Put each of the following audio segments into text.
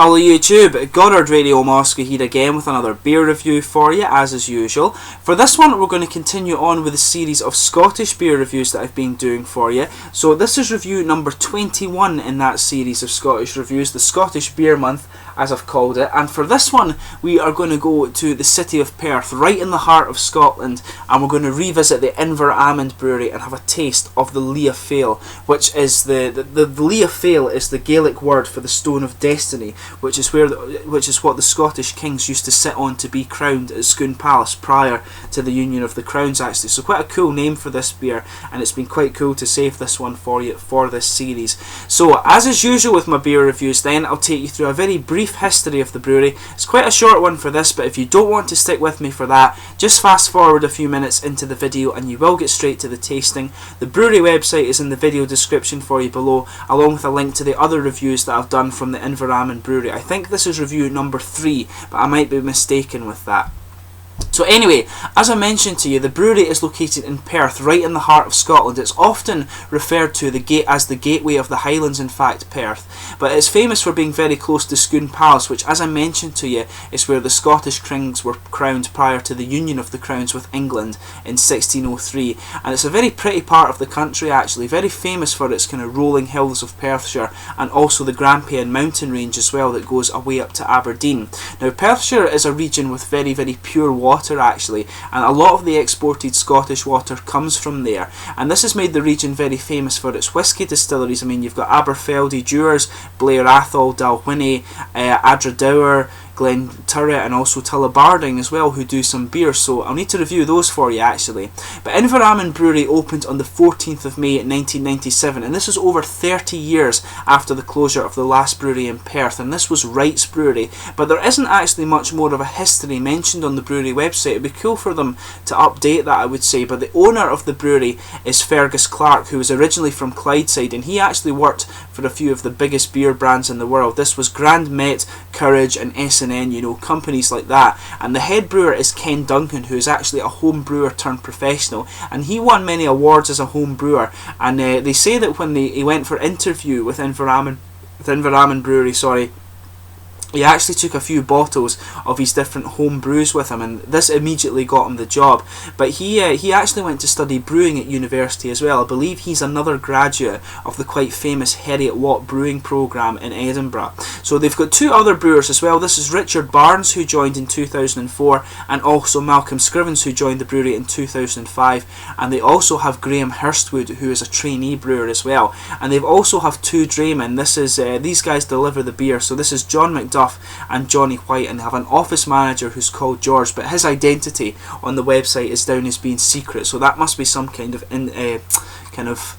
Hello YouTube, Goddard Radio Moscow here again with another beer review for you as is usual. For this one we're going to continue on with a series of Scottish beer reviews that I've been doing for you. So this is review number 21 in that series of Scottish reviews, the Scottish Beer Month as I've called it. And for this one we are going to go to the city of Perth, right in the heart of Scotland, and we're going to revisit the Inveralmond Brewery and have a taste of the Lia Fail, which is the Lia Fail is the Gaelic word for the Stone of Destiny, which is what the Scottish kings used to sit on to be crowned at Scone Palace prior to the union of the crowns actually. So quite a cool name for this beer, and it's been quite cool to save this one for you for this series. So as is usual with my beer reviews then, I'll take you through a very brief history of the brewery. It's quite a short one for this, but if you don't want to stick with me for that, just fast forward a few minutes into the video and you will get straight to the tasting. The brewery website is in the video description for you below, along with a link to the other reviews that I've done from the Inveralmond Brewery. I think this is review number 3, but I might be mistaken with that. So anyway, as I mentioned to you, the brewery is located in Perth, right in the heart of Scotland. It's often referred to as the gateway of the Highlands, in fact, Perth. But it's famous for being very close to Scone Palace, which, as I mentioned to you, is where the Scottish kings were crowned prior to the union of the crowns with England in 1603. And it's a very pretty part of the country, actually, very famous for its kind of rolling hills of Perthshire, and also the Grampian mountain range as well that goes away up to Aberdeen. Now, Perthshire is a region with very, very pure water actually, and a lot of the exported Scottish water comes from there, and this has made the region very famous for its whisky distilleries. I mean, you've got Aberfeldy, Dewars, Blair Athol, Dalwhinnie, Adradour, Glen Turret, and also Tullibardine as well, who do some beer, so I'll need to review those for you actually. But Inveralmond Brewery opened on the 14th of May 1997, and this is over 30 years after the closure of the last brewery in Perth, and this was Wright's Brewery. But there isn't actually much more of a history mentioned on the brewery website. It'd be cool for them to update that, I would say. But the owner of the brewery is Fergus Clark, who was originally from Clydeside, and he actually worked for a few of the biggest beer brands in the world. This was Grand Met, Courage, and S&M, you know, companies like that. And the head brewer is Ken Duncan, who is actually a home brewer turned professional, and he won many awards as a home brewer. And they say that when he went for interview with Inveralmond Brewery, he actually took a few bottles of his different home brews with him, and this immediately got him the job. But he actually went to study brewing at university as well. I believe he's another graduate of the quite famous Heriot Watt brewing programme in Edinburgh. So they've got 2 other brewers as well. This is Richard Barnes, who joined in 2004, and also Malcolm Scrivens, who joined the brewery in 2005. And they also have Graham Hurstwood, who is a trainee brewer as well. And they've also have 2 draymen. This is these guys deliver the beer. So this is John McDuff and Johnny White, and they have an office manager who's called George, but his identity on the website is down as being secret, so that must be some kind of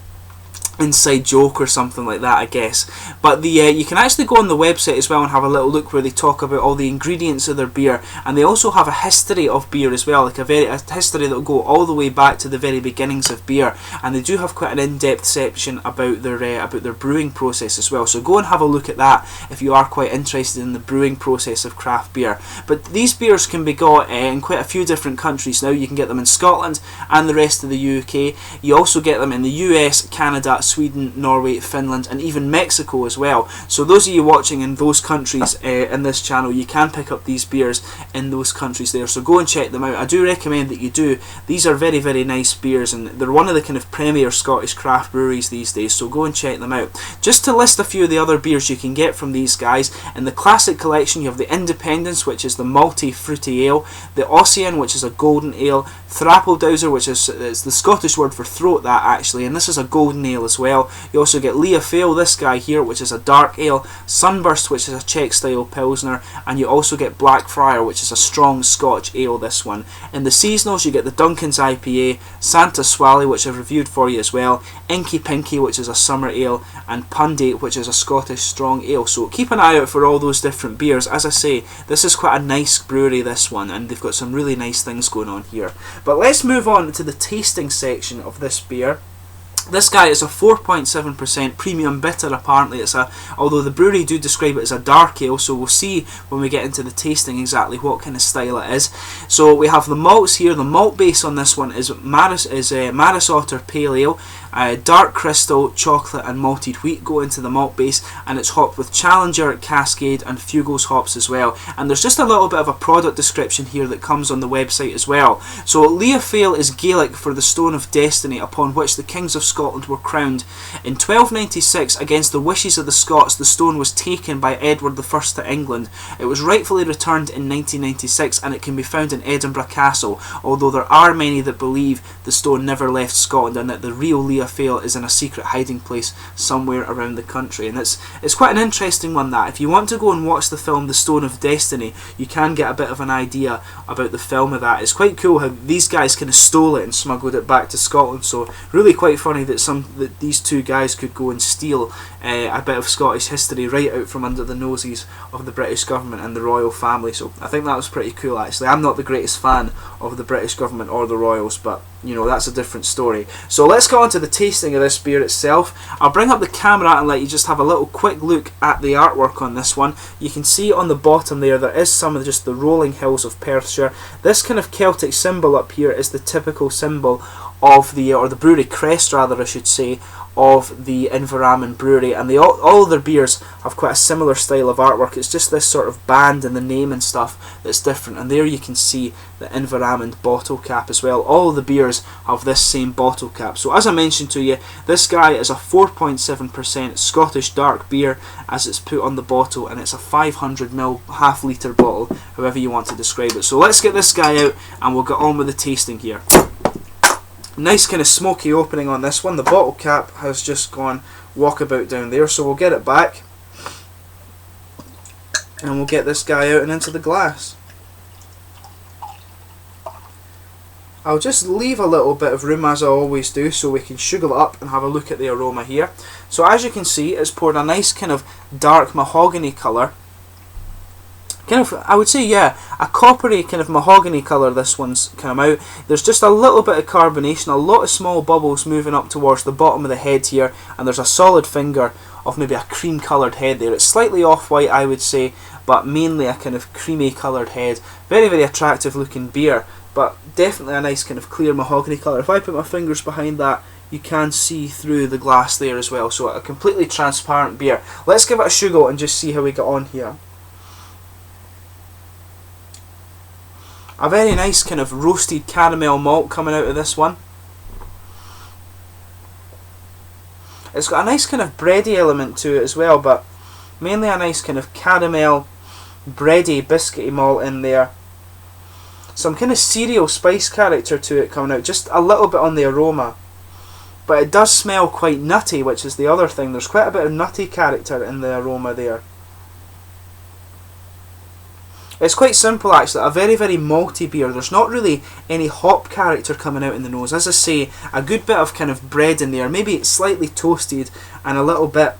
inside joke or something like that, I guess. But you can actually go on the website as well and have a little look where they talk about all the ingredients of their beer, and they also have a history of beer as well, like a history that will go all the way back to the very beginnings of beer, and they do have quite an in-depth section about their brewing process as well. So go and have a look at that if you are quite interested in the brewing process of craft beer. But these beers can be got in quite a few different countries now. You can get them in Scotland and the rest of the UK. You also get them in the US, Canada, Sweden, Norway, Finland, and even Mexico as well. So those of you watching in those countries in this channel, you can pick up these beers in those countries there, so go and check them out. I do recommend that you do. These are very, very nice beers, and they're one of the kind of premier Scottish craft breweries these days, so go and check them out. Just to list a few of the other beers you can get from these guys, in the classic collection you have the Independence, which is the malty fruity ale, the Ossian, which is a golden ale, Thrappledowser, which is the Scottish word for throat, that actually, and this is a golden ale as well. You also get Lia Fail, this guy here, which is a dark ale, Sunburst, which is a Czech style pilsner, and you also get Blackfriar, which is a strong Scotch ale, this one. In the seasonals you get the Duncan's IPA, Santa Swally, which I've reviewed for you as well, Inky Pinky, which is a summer ale, and Pundate, which is a Scottish strong ale. So keep an eye out for all those different beers. As I say, this is quite a nice brewery, this one, and they've got some really nice things going on here. But let's move on to the tasting section of this beer. This guy is a 4.7% premium bitter. Apparently, although the brewery do describe it as a dark ale, so we'll see when we get into the tasting exactly what kind of style it is. So we have the malts here. The malt base on this one is Maris Otter Pale Ale. Dark Crystal, chocolate and malted wheat go into the malt base, and it's hopped with Challenger, Cascade and Fugos hops as well. And there's just a little bit of a product description here that comes on the website as well. So Lia Fail is Gaelic for the stone of destiny upon which the kings of Scotland were crowned. In 1296, against the wishes of the Scots, the stone was taken by Edward I to England. It was rightfully returned in 1996, and it can be found in Edinburgh Castle, although there are many that believe the stone never left Scotland and that the real Lia Fail is in a secret hiding place somewhere around the country. And it's quite an interesting one, that if you want to go and watch the film The Stone of Destiny, you can get a bit of an idea about the film of that. It's quite cool how these guys kind of stole it and smuggled it back to Scotland, so really quite funny that these two guys could go and steal a bit of Scottish history right out from under the noses of the British government and the royal family. So I think that was pretty cool, actually. I'm not the greatest fan of the British government or the royals, but you know, that's a different story. So let's go on to the tasting of this beer itself. I'll bring up the camera and let you just have a little quick look at the artwork on this one. You can see on the bottom there is some of just the rolling hills of Perthshire. This kind of Celtic symbol up here is the typical symbol of or the brewery crest rather I should say, of the Inveralmond Brewery, and all their beers have quite a similar style of artwork. It's just this sort of band in the name and stuff that's different, and there you can see the Inveralmond bottle cap as well. All the beers have this same bottle cap. So as I mentioned to you, this guy is a 4.7% Scottish dark beer as it's put on the bottle, and it's a 500ml half-litre bottle, however you want to describe it. So let's get this guy out and we'll get on with the tasting here. Nice kind of smoky opening on this one. The bottle cap has just gone walkabout down there, so we'll get it back and we'll get this guy out and into the glass. I'll just leave a little bit of room, as I always do, so we can sugar it up and have a look at the aroma here. So as you can see, it's poured a nice kind of dark mahogany colour. Kind of, I would say, yeah, a coppery kind of mahogany colour this one's come out. There's just a little bit of carbonation, a lot of small bubbles moving up towards the bottom of the head here, and there's a solid finger of maybe a cream coloured head there. It's slightly off-white, I would say, but mainly a kind of creamy coloured head. Very, very attractive looking beer, but definitely a nice kind of clear mahogany colour. If I put my fingers behind that, you can see through the glass there as well, so a completely transparent beer. Let's give it a sugar and just see how we get on here. A very nice kind of roasted caramel malt coming out of this one. It's got a nice kind of bready element to it as well, but mainly a nice kind of caramel, bready, biscuity malt in there. Some kind of cereal spice character to it coming out, just a little bit on the aroma. But it does smell quite nutty, which is the other thing. There's quite a bit of nutty character in the aroma there. It's quite simple actually, a very, very malty beer. There's not really any hop character coming out in the nose. As I say, a good bit of kind of bread in there, maybe slightly toasted, and a little bit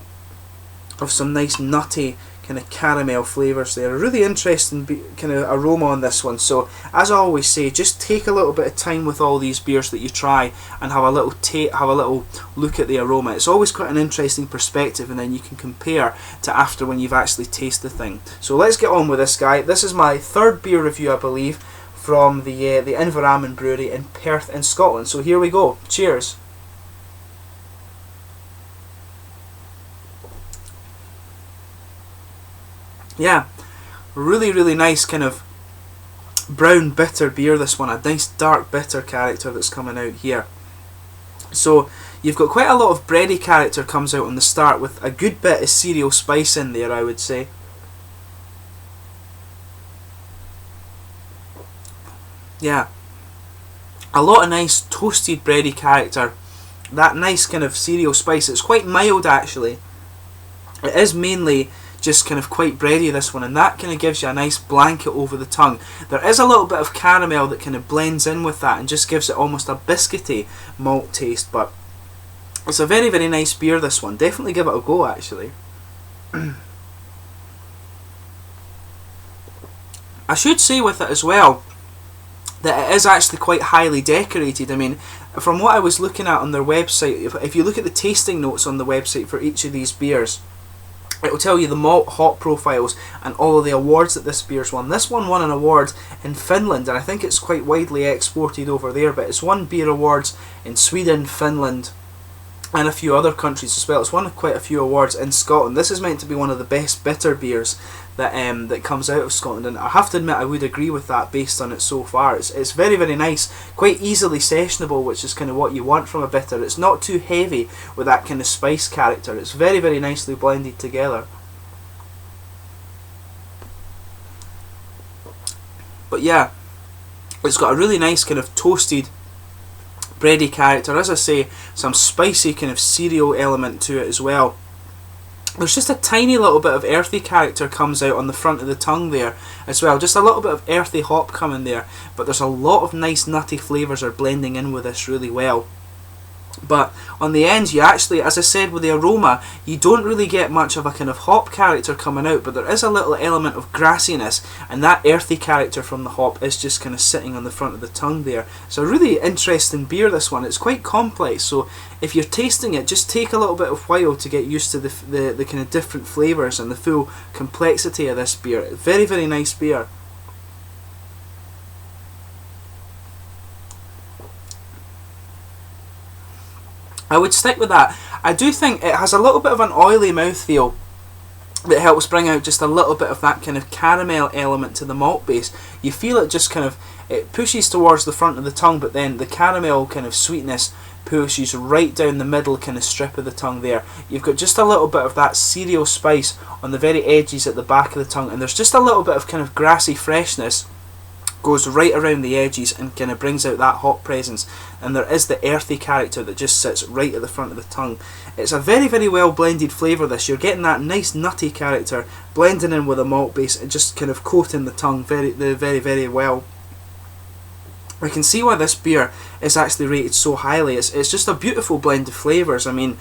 of some nice nutty kind of caramel flavours there. A really interesting kind of aroma on this one. So as I always say, just take a little bit of time with all these beers that you try and have a little look at the aroma. It's always quite an interesting perspective, and then you can compare to after when you've actually tasted the thing. So let's get on with this guy. This is my third beer review, I believe, from the Inveralmond Brewery in Perth in Scotland. So here we go. Cheers. Yeah, really, really nice kind of brown bitter beer, this one. A nice dark bitter character that's coming out here. So you've got quite a lot of bready character comes out on the start with a good bit of cereal spice in there, I would say. Yeah, a lot of nice toasted bready character. That nice kind of cereal spice. It's quite mild actually. It is mainly just kind of quite bready, this one, and that kind of gives you a nice blanket over the tongue. There is a little bit of caramel that kind of blends in with that and just gives it almost a biscuity malt taste, but it's a very, very nice beer, this one. Definitely give it a go actually. I should say with it as well, that it is actually quite highly decorated. I mean, from what I was looking at on their website, if you look at the tasting notes on the website for each of these beers, it will tell you the malt hop profiles and all of the awards that this beer's won. This one won an award in Finland, and I think it's quite widely exported over there, but it's won beer awards in Sweden, Finland, and a few other countries as well. It's won quite a few awards in Scotland. This is meant to be one of the best bitter beers that comes out of Scotland, and I have to admit I would agree with that based on it so far. It's very, very nice, quite easily sessionable, which is kind of what you want from a bitter. It's not too heavy with that kind of spice character. It's very, very nicely blended together. But yeah, it's got a really nice kind of toasted, bready character. As I say, some spicy kind of cereal element to it as well. There's just a tiny little bit of earthy character comes out on the front of the tongue there as well. Just a little bit of earthy hop coming there, but there's a lot of nice nutty flavours are blending in with this really well. But on the end, you actually, as I said with the aroma, you don't really get much of a kind of hop character coming out, but there is a little element of grassiness, and that earthy character from the hop is just kind of sitting on the front of the tongue there. So a really interesting beer, this one. It's quite complex, so if you're tasting it, just take a little bit of while to get used to the kind of different flavours and the full complexity of this beer. Very, very nice beer. I would stick with that. I do think it has a little bit of an oily mouthfeel that helps bring out just a little bit of that kind of caramel element to the malt base. You feel it just kind of, it pushes towards the front of the tongue, but then the caramel kind of sweetness pushes right down the middle kind of strip of the tongue there. You've got just a little bit of that cereal spice on the very edges at the back of the tongue, and there's just a little bit of kind of grassy freshness goes right around the edges and kind of brings out that hop presence, and there is the earthy character that just sits right at the front of the tongue. It's a very, very well blended flavour this. You're getting that nice nutty character blending in with a malt base and just kind of coating the tongue very, very well. I can see why this beer is actually rated so highly. It's just a beautiful blend of flavours. I mean,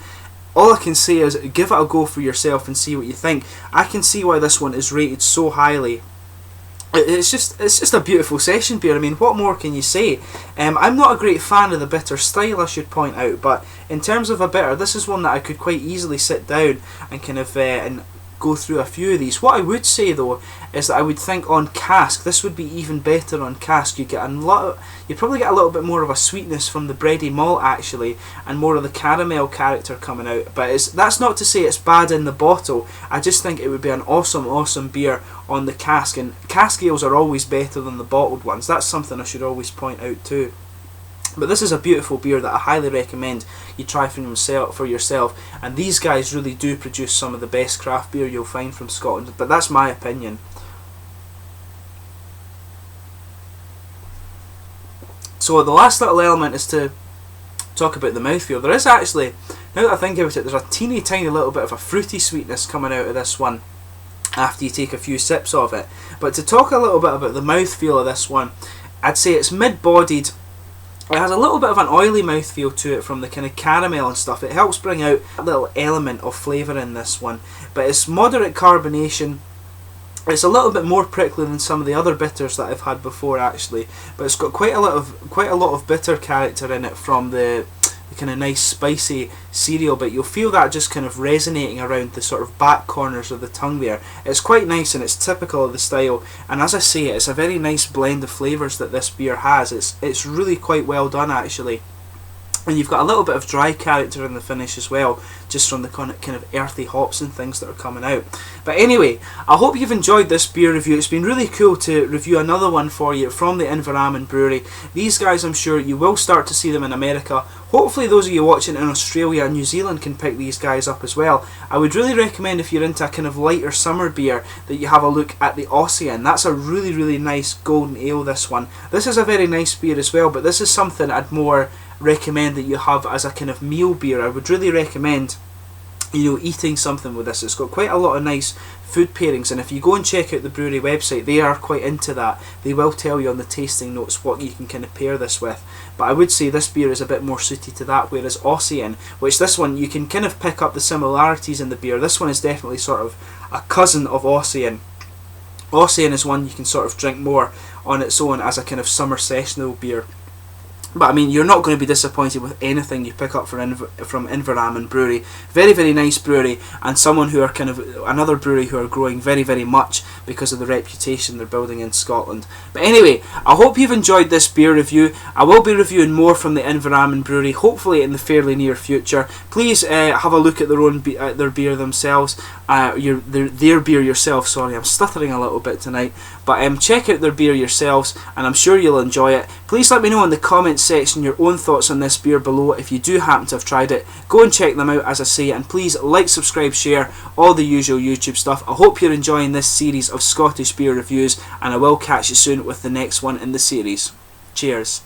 all I can say is give it a go for yourself and see what you think. I can see why this one is rated so highly. It's just a beautiful session beer. I mean, what more can you say? I'm not a great fan of the bitter style, I should point out, but in terms of a bitter, this is one that I could quite easily sit down and kind of and go through a few of these. What I would say though is that I would think on cask this would be even better on cask. You'd probably get a little bit more of a sweetness from the bready malt actually, and more of the caramel character coming out. But that's not to say it's bad in the bottle. I just think it would be an awesome beer on the cask, and cask ales are always better than the bottled ones. That's something I should always point out too. But this is a beautiful beer that I highly recommend you try for yourself, and these guys really do produce some of the best craft beer you'll find from Scotland, but that's my opinion. So the last little element is to talk about the mouthfeel. There is actually, now that I think about it, there's a teeny tiny little bit of a fruity sweetness coming out of this one after you take a few sips of it. But to talk a little bit about the mouthfeel of this one, I'd say it's mid-bodied. It has a little bit of an oily mouthfeel to it from the kind of caramel and stuff. It helps bring out a little element of flavour in this one. But it's moderate carbonation. It's a little bit more prickly than some of the other bitters that I've had before actually. But it's got quite a lot of bitter character in it from the kind of nice spicy cereal bit. You'll feel that just kind of resonating around the sort of back corners of the tongue there. It's quite nice and it's typical of the style, and as I say, it's a very nice blend of flavours that this beer has. It's really quite well done actually. And you've got a little bit of dry character in the finish as well, just from the kind of earthy hops and things that are coming out. But anyway, I hope you've enjoyed this beer review. It's been really cool to review another one for you from the Inveralmond Brewery. These guys, I'm sure you will start to see them in America. Hopefully those of you watching in Australia and New Zealand can pick these guys up as well. I would really recommend, if you're into a kind of lighter summer beer, that you have a look at the Ossian. That's a really nice golden ale, this one. This is a very nice beer as well, but this is something I'd more recommend that you have as a kind of meal beer. I would really recommend, you know, eating something with this. It's got quite a lot of nice food pairings, and if you go and check out the brewery website, they are quite into that. They will tell you on the tasting notes what you can kind of pair this with. But I would say this beer is a bit more suited to that, whereas Ossian, which this one you can kind of pick up the similarities in the beer. This one is definitely sort of a cousin of Ossian. Ossian is one you can sort of drink more on its own as a kind of summer sessional beer. But I mean, you're not going to be disappointed with anything you pick up from Inveralmond Brewery. Very, very nice brewery, and someone who are kind of another brewery who are growing very, very much because of the reputation they're building in Scotland. But anyway, I hope you've enjoyed this beer review. I will be reviewing more from the Inveralmond Brewery, hopefully in the fairly near future. Please have a look at their beer themselves, their beer yourself. Sorry, I'm stuttering a little bit tonight. But check out their beer yourselves, and I'm sure you'll enjoy it. Please let me know in the comments section your own thoughts on this beer below if you do happen to have tried it. Go and check them out, as I say, and please like, subscribe, share, all the usual YouTube stuff. I hope you're enjoying this series of Scottish beer reviews, and I will catch you soon with the next one in the series. Cheers.